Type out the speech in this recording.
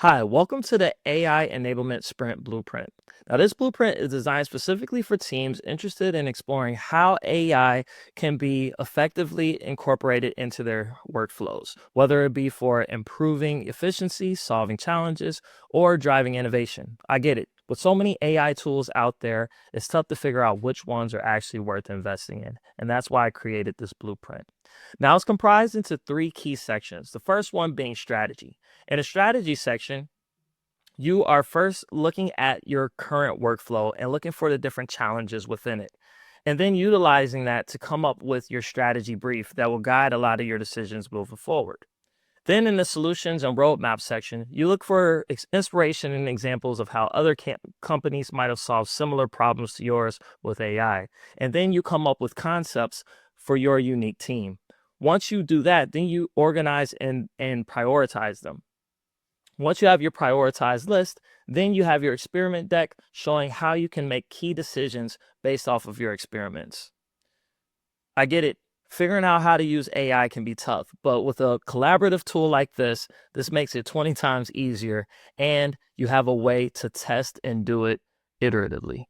Hi, welcome to the AI Enablement Sprint Blueprint. Now, this blueprint is designed specifically for teams interested in exploring how AI can be effectively incorporated into their workflows, whether it be for improving efficiency, solving challenges, or driving innovation. I get it. With so many AI tools out there, it's tough to figure out which ones are actually worth investing in. And that's why I created this blueprint. Now, it's comprised into three key sections. The first one being strategy. In a strategy section, you are first looking at your current workflow and looking for the different challenges within it, and then utilizing that to come up with your strategy brief that will guide a lot of your decisions moving forward. Then in the solutions and roadmap section, you look for inspiration and examples of how other companies might have solved similar problems to yours with AI. And then you come up with concepts for your unique team. Once you do that, then you organize and prioritize them. Once you have your prioritized list, then you have your experiment deck showing how you can make key decisions based off of your experiments. I get it. Figuring out how to use AI can be tough, but with a collaborative tool like this makes it 20 times easier, and you have a way to test and do it iteratively.